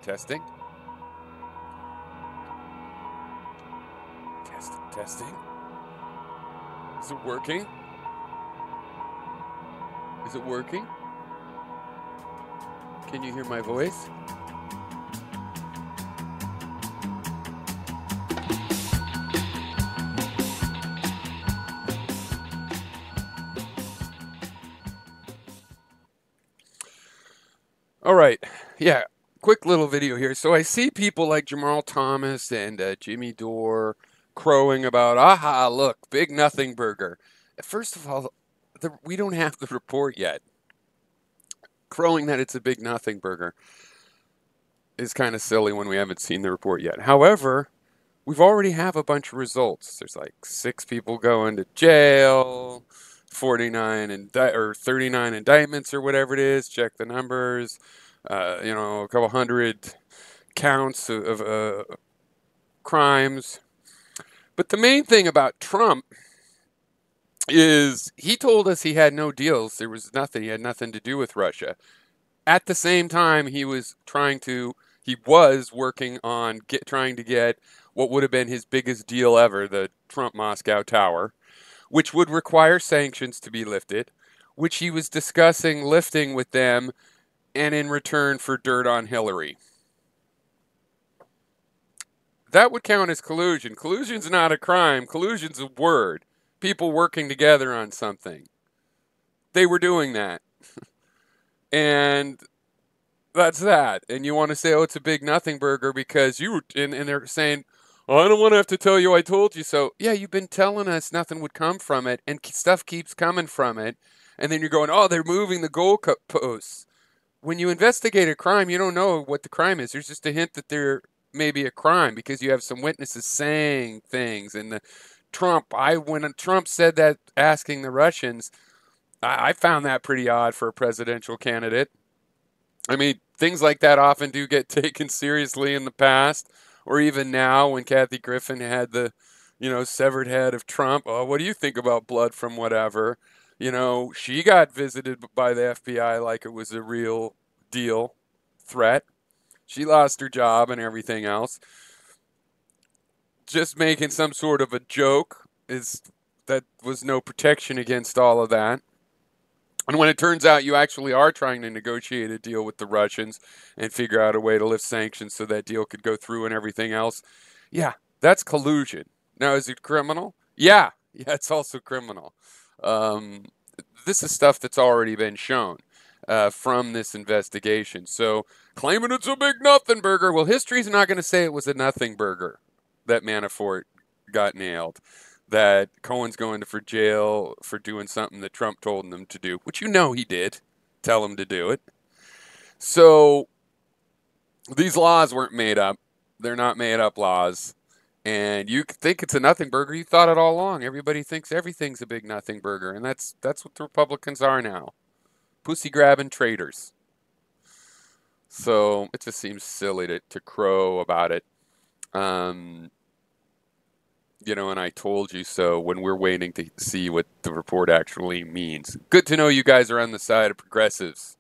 Testing. Testing. Is it working? Is it working? Can you hear my voice? All right. Yeah. Quick little video here. So I see people like Jamal Thomas and Jimmy Dore crowing about, aha, look, big nothing burger. First of all, we don't have the report yet. Crowing that it's a big nothing burger is kind of silly when we haven't seen the report yet. However, we've already have a bunch of results. There's like 6 people going to jail, 39 indictments or whatever it is. Check the numbers. A couple hundred counts of crimes. But the main thing about Trump is he told us he had no deals. There was nothing. He had nothing to do with Russia. At the same time, he was working on trying to get what would have been his biggest deal ever, the Trump Moscow Tower, which would require sanctions to be lifted, which he was discussing lifting with them, and in return for dirt on Hillary. That would count as collusion. Collusion's not a crime. Collusion's a word. People working together on something. They were doing that. And that's that. And you want to say, oh, it's a big nothing burger because and they're saying, oh, I don't want to have to tell you I told you so. Yeah, you've been telling us nothing would come from it, and stuff keeps coming from it. And then you're going, oh, they're moving the goalposts. When you investigate a crime, you don't know what the crime is. There's just a hint that there may be a crime because you have some witnesses saying things. And when Trump said that, asking the Russians, I found that pretty odd for a presidential candidate. I mean, things like that often do get taken seriously in the past, or even now when Kathy Griffin had the, severed head of Trump. Oh, what do you think about blood from whatever? She got visited by the FBI like it was a real deal threat. She lost her job and everything else. Just making some sort of a joke that was no protection against all of that. And when it turns out you actually are trying to negotiate a deal with the Russians and figure out a way to lift sanctions so that deal could go through and everything else, yeah, that's collusion. Now, is it criminal? Yeah, it's also criminal. This is stuff that's already been shown from this investigation. So claiming it's a big nothing burger, well, history's not going to say it was a nothing burger that Manafort got nailed, that Cohen's going for jail for doing something that Trump told him to do, which he did tell him to do it. So these laws weren't made up. They're not made up laws. And you think it's a nothing burger, you thought it all along. Everybody thinks everything's a big nothing burger, and that's what the Republicans are now. Pussy-grabbing traitors. So it just seems silly to crow about it. And I told you so when we're waiting to see what the report actually means. Good to know you guys are on the side of progressives.